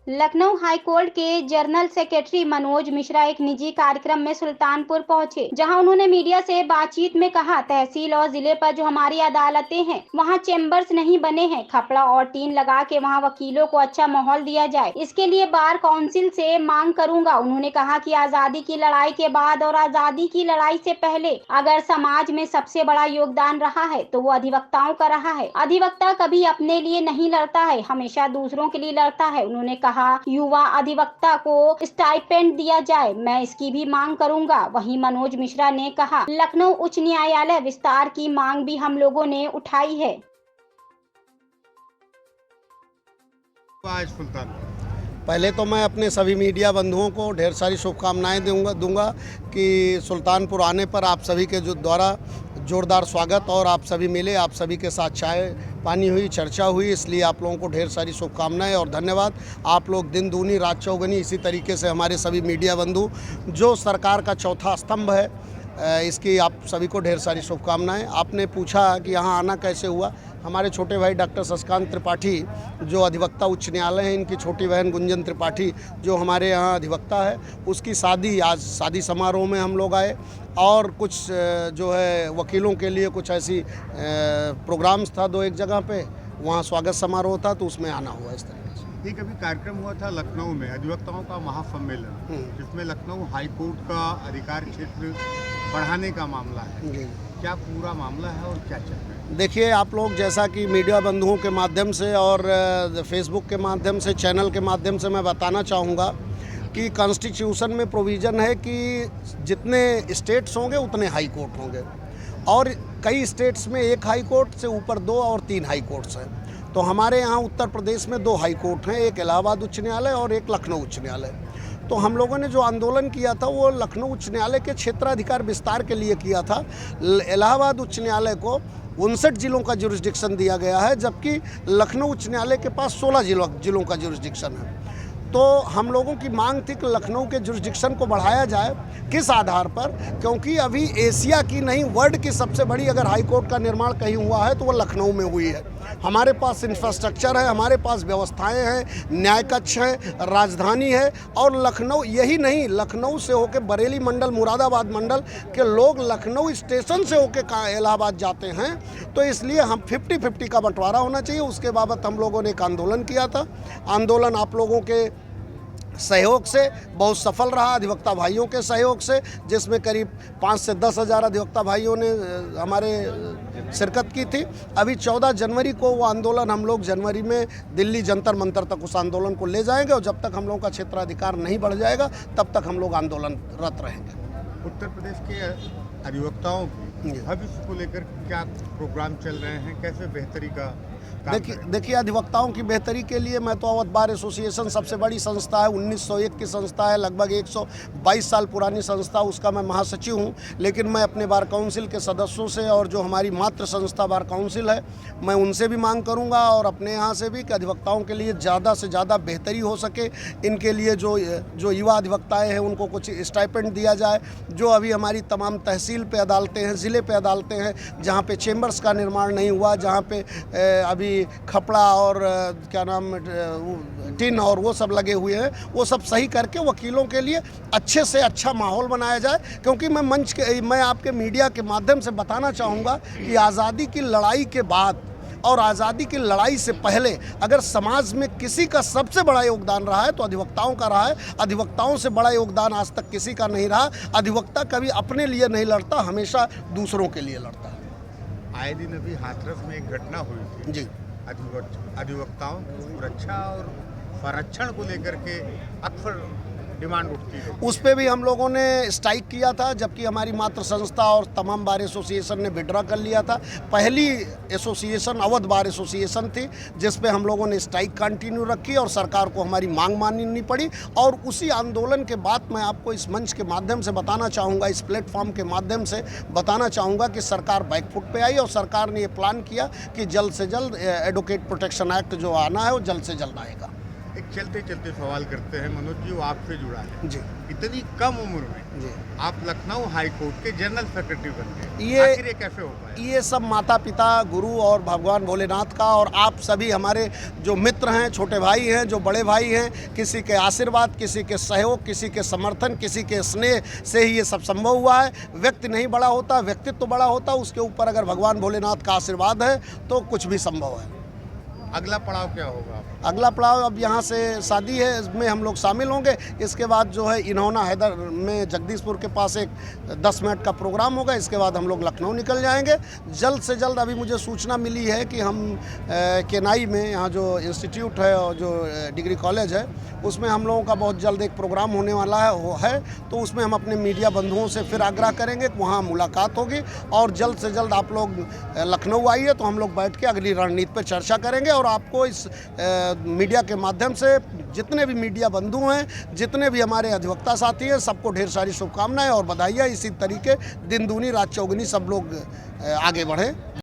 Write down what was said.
Lucknow high court के general secretary Manoj Mishra एक निजी कार्यक्रम में सुल्तानपुर पहुंचे, जहां उन्होंने मीडिया से बातचीत में कहा, तहसील और जिले पर जो हमारी अदालतें हैं वहां चेंबर्स नहीं बने हैं। खपड़ा और टीन लगा के वहां वकीलों को अच्छा माहौल दिया जाए, इसके लिए बार काउंसिल से मांग करूंगा। उन्होंने कहा कि आजादी की लड़ाई के बाद और आजादी की लड़ाई से पहले अगर समाज में सबसे बड़ा योगदान रहा है तो वो अधिवक्ताओं का रहा है। अधिवक्ता कभी अपने लिए नहीं लड़ता है, हमेशा दूसरों के लिए लड़ता है। उन्होंने कहा युवा अधिवक्ता को स्टाइपेंड दिया जाए, मैं इसकी भी मांग करूंगा। वहीं मनोज मिश्रा ने कहा, लखनऊ उच्च न्यायालय विस्तार की मांग भी हम लोगों ने उठाई है। पहले तो मैं अपने सभी मीडिया बंधुओं को ढेर सारी शुभकामनाएं दूंगा कि सुल्तानपुर आने पर आप सभी के द्वारा जोरदार स्वागत और आप सभी मिले, आप सभी के साथ चाय पानी हुई, चर्चा हुई, इसलिए आप लोगों को ढेर सारी शुभकामनाएं और धन्यवाद। आप लोग दिन दूनी रात चौगुनी इसी तरीके से हमारे सभी मीडिया बंधु जो सरकार का चौथा स्तंभ है, इसकी आप सभी को ढेर सारी शुभकामनाएं। आपने पूछा कि यहाँ आना कैसे हुआ। हमारे छोटे भाई डॉक्टर शशिकांत त्रिपाठी जो अधिवक्ता उच्च न्यायालय हैं, इनकी छोटी बहन गुंजन त्रिपाठी जो हमारे यहाँ अधिवक्ता है, उसकी शादी, आज शादी समारोह में हम लोग आए और कुछ जो है वकीलों के लिए कुछ ऐसी प्रोग्राम्स था दो एक जगह पे, वहाँ स्वागत समारोह था तो उसमें आना हुआ इस तरीके से। एक अभी कार्यक्रम हुआ था लखनऊ में अधिवक्ताओं का महासम्मेलन, जिसमें लखनऊ हाईकोर्ट का अधिकार क्षेत्र बढ़ाने का मामला है। क्या पूरा मामला है और क्या चल रहा है? देखिए, आप लोग जैसा कि मीडिया बंधुओं के माध्यम से और फेसबुक के माध्यम से, चैनल के माध्यम से मैं बताना चाहूँगा कि कॉन्स्टिट्यूशन में प्रोविज़न है कि जितने स्टेट्स होंगे उतने हाई कोर्ट होंगे और कई स्टेट्स में एक हाई कोर्ट से ऊपर 2 और 3 हाई कोर्ट्स हैं। तो हमारे यहाँ उत्तर प्रदेश में 2 हाई कोर्ट हैं, एक इलाहाबाद उच्च न्यायालय और एक लखनऊ उच्च न्यायालय। तो हम लोगों ने जो आंदोलन किया था वो लखनऊ उच्च न्यायालय के क्षेत्राधिकार विस्तार के लिए किया था। इलाहाबाद उच्च न्यायालय को 59 जिलों का जुरिस्डिक्शन दिया गया है, जबकि लखनऊ उच्च न्यायालय के पास 16 जिलों का जुरिस्डिक्शन है। तो हम लोगों की मांग थी कि लखनऊ के जुरिस्डिक्शन को बढ़ाया जाए। किस आधार पर? क्योंकि अभी एशिया की नहीं, वर्ल्ड की सबसे बड़ी अगर हाई कोर्ट का निर्माण कहीं हुआ है तो वो लखनऊ में हुई है। हमारे पास इंफ्रास्ट्रक्चर है, हमारे पास व्यवस्थाएं हैं, न्याय कक्ष है, राजधानी है और लखनऊ, यही नहीं, लखनऊ से होकर बरेली मंडल, मुरादाबाद मंडल के लोग लखनऊ स्टेशन से होकर इलाहाबाद जाते हैं। तो इसलिए हम 50-50 का बंटवारा होना चाहिए। उसके बाबत हम लोगों ने एक आंदोलन किया था। आंदोलन आप लोगों के सहयोग से बहुत सफल रहा, अधिवक्ता भाइयों के सहयोग से, जिसमें करीब 5 से 10 हज़ार अधिवक्ता भाइयों ने हमारे शिरकत की थी। अभी 14 जनवरी को वो आंदोलन हम लोग जनवरी में दिल्ली जंतर मंतर तक उस आंदोलन को ले जाएंगे और जब तक हम लोगों का क्षेत्राधिकार नहीं बढ़ जाएगा तब तक हम लोग आंदोलनरत रहेंगे। उत्तर प्रदेश के अधिवक्ताओं के भविष्य को लेकर क्या प्रोग्राम चल रहे हैं, कैसे बेहतरी का? देखिए, अधिवक्ताओं की बेहतरी के लिए मैं तो अवध बार एसोसिएशन सबसे बड़ी संस्था है, 1901 की संस्था है, लगभग 122 साल पुरानी संस्था, उसका मैं महासचिव हूं। लेकिन मैं अपने बार काउंसिल के सदस्यों से और जो हमारी मातृ संस्था बार काउंसिल है, मैं उनसे भी मांग करूंगा और अपने यहाँ से भी कि अधिवक्ताओं के लिए ज़्यादा से ज़्यादा बेहतरी हो सके। इनके लिए जो युवा अधिवक्ताएँ हैं उनको कुछ स्टाइपेंड दिया जाए। जो अभी हमारी तमाम तहसील पे अदालतें हैं, ज़िले पे अदालतें हैं, जहाँ पे चेंबर्स का निर्माण नहीं हुआ, जहाँ पे अभी खपड़ा और क्या नाम टिन और वो सब लगे हुए हैं, वो सब सही करके वकीलों के लिए अच्छे से अच्छा माहौल बनाया जाए। क्योंकि मैं आपके मीडिया के माध्यम से बताना चाहूँगा कि आज़ादी की लड़ाई के बाद और आज़ादी की लड़ाई से पहले अगर समाज में किसी का सबसे बड़ा योगदान रहा है तो अधिवक्ताओं का रहा है। अधिवक्ताओं से बड़ा योगदान आज तक किसी का नहीं रहा। अधिवक्ता कभी अपने लिए नहीं लड़ता, हमेशा दूसरों के लिए लड़ता है। आए दिन अभी हाथरस में एक घटना हुई थी जी, अधिवक्ताओं की सुरक्षा और संरक्षण को लेकर के अक्सर डिमांड उठती है। उस पे भी हम लोगों ने स्ट्राइक किया था, जबकि हमारी मातृ संस्था और तमाम बार एसोसिएशन ने विड्रॉ कर लिया था। पहली एसोसिएशन अवध बार एसोसिएशन थी, जिस पे हम लोगों ने स्ट्राइक कंटिन्यू रखी और सरकार को हमारी मांग माननी पड़ी। और उसी आंदोलन के बाद मैं आपको इस मंच के माध्यम से बताना चाहूँगा, इस प्लेटफॉर्म के माध्यम से बताना चाहूँगा कि सरकार बैकफुट पे आई और सरकार ने ये प्लान किया कि जल्द से जल्द एडवोकेट प्रोटेक्शन एक्ट जो आना है वो जल्द से जल्द आएगा। एक चलते चलते सवाल करते हैं मनोज जी, वो आपसे जुड़ा है। जी इतनी कम उम्र में जी। आप लखनऊ हाई कोर्ट के जनरल सेक्रेटरी बन गए, ये- आखिर ये कैसे हो पाया? ये सब माता पिता, गुरु और भगवान भोलेनाथ का और आप सभी हमारे जो मित्र हैं, छोटे भाई हैं, जो बड़े भाई हैं, किसी के आशीर्वाद, किसी के सहयोग, किसी के समर्थन, किसी के स्नेह से ही ये सब संभव हुआ है। व्यक्ति नहीं बड़ा होता, व्यक्तित्व तो बड़ा होता, उसके ऊपर अगर भगवान भोलेनाथ का आशीर्वाद है तो कुछ भी संभव है। अगला पड़ाव क्या होगा? अगला पड़ाव अब यहाँ से शादी है, इसमें हम लोग शामिल होंगे। इसके बाद जो है इन्होंना हैदर में जगदीशपुर के पास एक 10 मिनट का प्रोग्राम होगा। इसके बाद हम लोग लखनऊ निकल जाएंगे। जल्द से जल्द अभी मुझे सूचना मिली है कि हम केनाई में यहाँ जो इंस्टीट्यूट है और जो डिग्री कॉलेज है उसमें हम लोगों का बहुत जल्द एक प्रोग्राम होने वाला है वो है, तो उसमें हम अपने मीडिया बंधुओं से फिर आग्रह करेंगे कि वहाँ मुलाकात होगी और जल्द से जल्द आप लोग लखनऊ आइए तो हम लोग बैठ के अगली रणनीति पर चर्चा करेंगे और आपको इस मीडिया के माध्यम से जितने भी मीडिया बंधु हैं, जितने भी हमारे अधिवक्ता साथी हैं, सबको ढेर सारी शुभकामनाएं और बधाइयाँ। इसी तरीके दिन दूनी रात चौगुनी सब लोग आगे बढ़ें।